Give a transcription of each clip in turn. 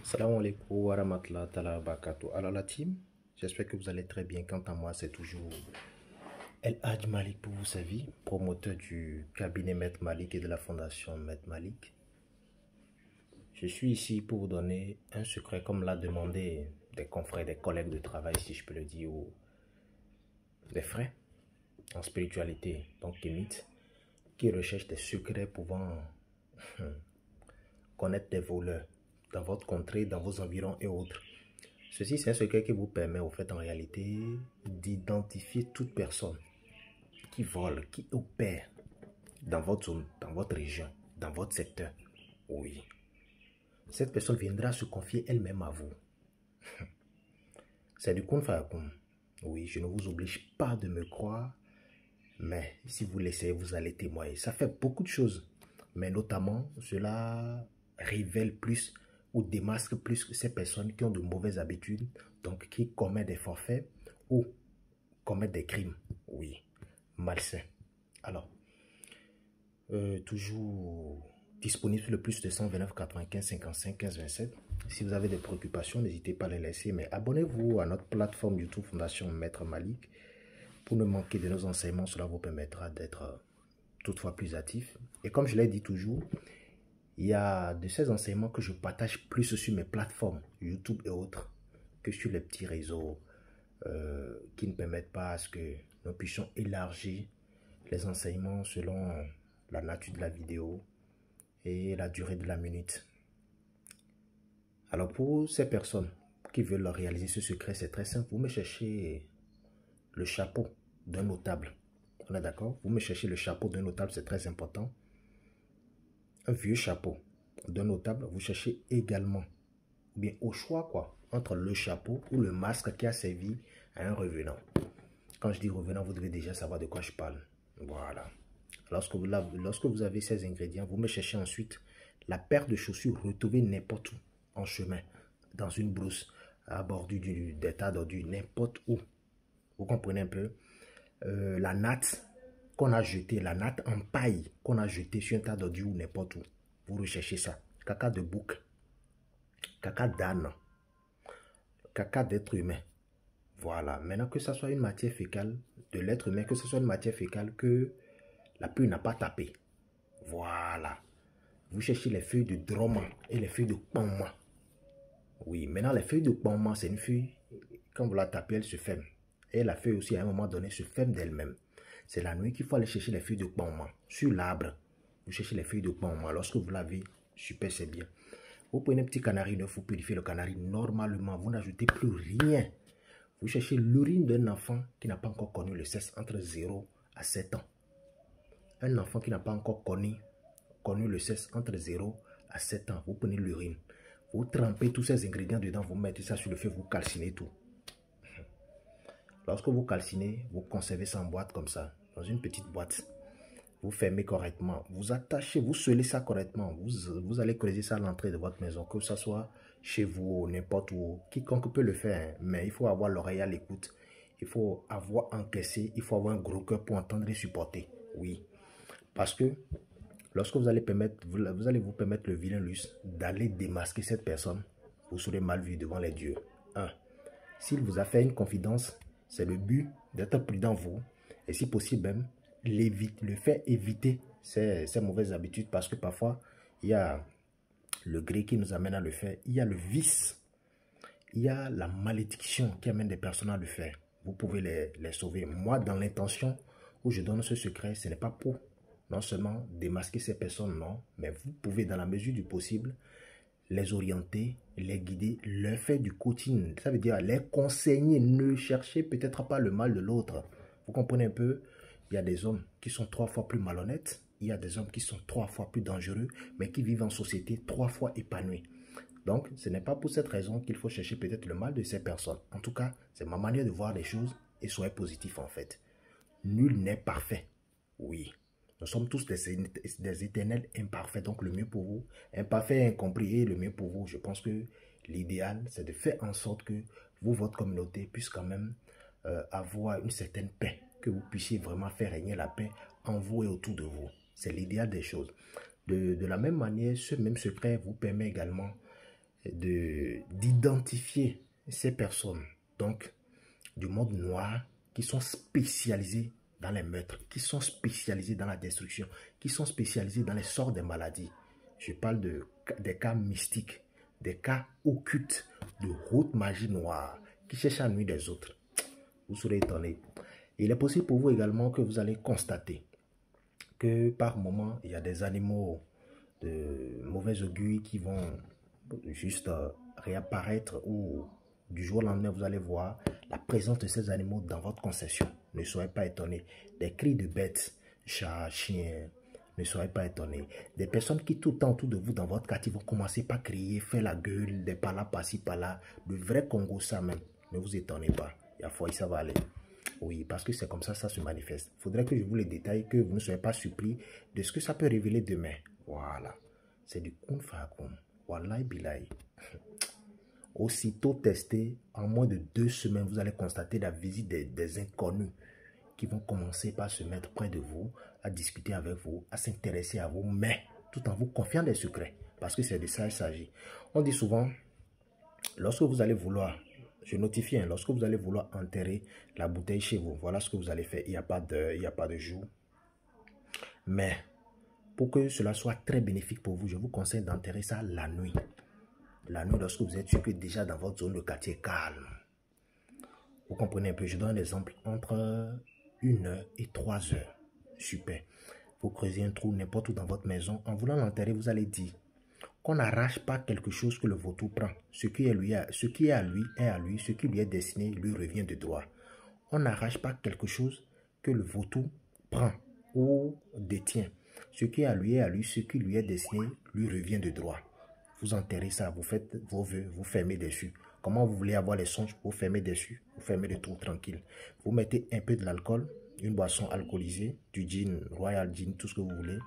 Salam alaikum wa rahmatullahi ta'ala wa barakatuh. Alors la team, j'espère que vous allez très bien. Quant à moi, c'est toujours El Hadj Malik pour vous servir, promoteur du cabinet Maître Malik et de la fondation Maître Malik. Je suis ici pour vous donner un secret comme l'a demandé des confrères, des collègues de travail, si je peux le dire, ou des frères en spiritualité, donc kémites, qui recherchent des secrets pouvant connaître des voleurs dans votre contrée, dans vos environs et autres. Ceci, c'est un secret qui vous permet, au fait, en réalité, d'identifier toute personne qui vole, qui opère dans votre zone, dans votre région, dans votre secteur. Oui. Cette personne viendra se confier elle-même à vous. C'est du kun fayakun. Oui, je ne vous oblige pas de me croire, mais si vous l'essayez, vous allez témoigner. Ça fait beaucoup de choses, mais notamment, cela révèle plus ou démasque plus ces personnes qui ont de mauvaises habitudes, donc qui commettent des forfaits ou commettent des crimes, oui, malsains. Alors, toujours disponible sur le plus de 129 95 55 15 27. Si vous avez des préoccupations, n'hésitez pas à les laisser, mais abonnez-vous à notre plateforme YouTube Fondation Maître Malik pour ne manquer de nos enseignements. Cela vous permettra d'être toutefois plus actif. Et comme je l'ai dit toujours, il y a de ces enseignements que je partage plus sur mes plateformes YouTube et autres que sur les petits réseaux qui ne permettent pas à ce que nous puissions élargir les enseignements selon la nature de la vidéo et la durée de la minute. Alors pour ces personnes qui veulent réaliser ce secret, c'est très simple. Vous me cherchez le chapeau d'un notable. On est d'accord? Vous me cherchez le chapeau d'un notable, c'est très important. Un vieux chapeau d'un notable, vous cherchez également, bien au choix quoi, entre le chapeau ou le masque qui a servi à un revenant. Quand je dis revenant, vous devez déjà savoir de quoi je parle. Voilà. Lorsque vous avez ces ingrédients, vous me cherchez ensuite la paire de chaussures retrouvée n'importe où, en chemin, dans une brousse, à bordure des tas d'ordures, n'importe où. Vous comprenez un peu? La natte qu'on a jetée, la natte en paille qu'on a jetée sur un tas d'ordures ou n'importe où. Vous recherchez ça. Caca de bouc, caca d'âne, caca d'être humain. Voilà. Maintenant que ce soit une matière fécale de l'être humain, que ce soit une matière fécale que la pluie n'a pas tapé. Voilà. Vous cherchez les feuilles de droma et les feuilles de pamma. Oui, maintenant les feuilles de pamma, c'est une feuille, quand vous la tapez, elle se ferme. Et la feuille aussi, à un moment donné, se ferme d'elle-même. C'est la nuit qu'il faut aller chercher les feuilles de pamma. Sur l'arbre, vous cherchez les feuilles de pamma. Lorsque vous l'avez, super, c'est bien. Vous prenez un petit canari neuf, vous purifiez le canari normalement. Vous n'ajoutez plus rien. Vous cherchez l'urine d'un enfant qui n'a pas encore connu le sexe entre 0 à 7 ans. Un enfant qui n'a pas encore connu le sexe entre 0 à 7 ans. Vous prenez l'urine. Vous trempez tous ces ingrédients dedans. Vous mettez ça sur le feu. Vous calcinez tout. Lorsque vous calcinez, vous conservez ça en boîte comme ça. Dans une petite boîte. Vous fermez correctement. Vous attachez. Vous scellez ça correctement. Vous allez creuser ça à l'entrée de votre maison. Que ce soit chez vous, n'importe où. Quiconque peut le faire. Hein. Mais il faut avoir l'oreille à l'écoute. Il faut avoir encaissé. Il faut avoir un gros cœur pour entendre et supporter. Oui. Parce que lorsque vous allez vous permettre le vilain luxe d'aller démasquer cette personne, vous serez mal vu devant les dieux. 1. S'il vous a fait une confidence, c'est le but d'être prudent vous. Et si possible même, le faire éviter ces mauvaises habitudes parce que parfois, il y a le gré qui nous amène à le faire. Il y a le vice. Il y a la malédiction qui amène des personnes à le faire. Vous pouvez les sauver. Moi, dans l'intention où je donne ce secret, ce n'est pas pour non seulement démasquer ces personnes, non, mais vous pouvez, dans la mesure du possible, les orienter, les guider, leur faire du coaching. Ça veut dire les conseiller. Ne cherchez peut-être pas le mal de l'autre. Vous comprenez un peu? Il y a des hommes qui sont 3 fois plus malhonnêtes. Il y a des hommes qui sont 3 fois plus dangereux, mais qui vivent en société 3 fois épanouis. Donc, ce n'est pas pour cette raison qu'il faut chercher peut-être le mal de ces personnes. En tout cas, c'est ma manière de voir les choses et soyez positif en fait. Nul n'est parfait. Oui. Nous sommes tous des éternels imparfaits. Donc, le mieux pour vous, imparfait et incompris, et le mieux pour vous, je pense que l'idéal, c'est de faire en sorte que vous, votre communauté, puisse quand même avoir une certaine paix. Que vous puissiez vraiment faire régner la paix en vous et autour de vous. C'est l'idéal des choses. De la même manière, ce même secret vous permet également d'identifier ces personnes, donc du monde noir, qui sont spécialisés dans les meurtres, qui sont spécialisés dans la destruction, qui sont spécialisés dans les sorts des maladies. Je parle des cas mystiques, des cas occultes, de haute magie noire, qui cherchent à nuire des autres. Vous serez étonné. Il est possible pour vous également que vous allez constater que par moment, il y a des animaux de mauvais augure qui vont juste réapparaître, ou du jour au lendemain, vous allez voir la présence de ces animaux dans votre concession. Ne soyez pas étonnés. Des cris de bêtes, chats, chiens, ne soyez pas étonnés. Des personnes qui tout le temps autour de vous dans votre quartier vont commencer par crier, faire la gueule, des par là, par-ci, par-là. De vrais Congo, ça même. Ne vous étonnez pas. Il y a foi, ça va aller. Oui, parce que c'est comme ça se manifeste. Il faudrait que je vous les détaille, que vous ne soyez pas surpris de ce que ça peut révéler demain. Voilà. C'est du kun fa kun. Wallahi billahi. Aussitôt testé, en moins de 2 semaines, vous allez constater la visite des inconnus qui vont commencer par se mettre près de vous, à discuter avec vous, à s'intéresser à vous, mais tout en vous confiant des secrets. Parce que c'est de ça qu'il s'agit. On dit souvent, lorsque vous allez vouloir, je notifie, lorsque vous allez vouloir enterrer la bouteille chez vous, voilà ce que vous allez faire. Il n'y a pas de jour. Mais pour que cela soit très bénéfique pour vous, je vous conseille d'enterrer ça la nuit. La nuit, lorsque vous êtes sûr que déjà dans votre zone de quartier calme. Vous comprenez un peu, je donne un exemple. Entre 1h et 3h. Super. Vous creusez un trou n'importe où dans votre maison. En voulant l'enterrer, vous allez dire qu'on n'arrache pas quelque chose que le vautour prend. Ce qui est à lui est à lui. Ce qui lui est destiné lui revient de droit. On n'arrache pas quelque chose que le vautour prend ou détient. Ce qui est à lui. Ce qui lui est destiné lui revient de droit. Vous enterrez ça, vous faites vos vœux, vous fermez dessus. Comment vous voulez avoir les songes, vous fermez dessus, vous fermez le trou tranquille. Vous mettez un peu de l'alcool, une boisson alcoolisée, du gin, royal gin, tout ce que vous voulez.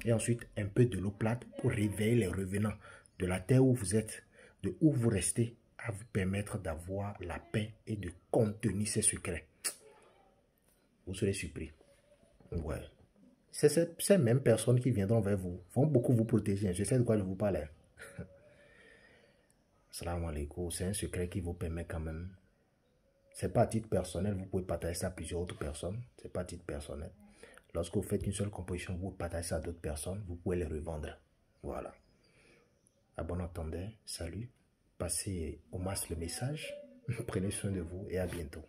Et ensuite, un peu de l'eau plate pour réveiller les revenants de la terre où vous êtes, de où vous restez, à vous permettre d'avoir la paix et de contenir ces secrets. Vous serez surpris. Ouais. Ces mêmes personnes qui viendront vers vous vont beaucoup vous protéger. Je sais de quoi je vous parle. Salam alaikum, c'est un secret qui vous permet quand même. C'est pas à titre personnel, vous pouvez partager ça à plusieurs autres personnes. C'est pas à titre personnel. Lorsque vous faites une seule composition, vous partagez ça à d'autres personnes, vous pouvez les revendre. Voilà. À bon entendeur, salut. Passez au max le message. Prenez soin de vous et à bientôt.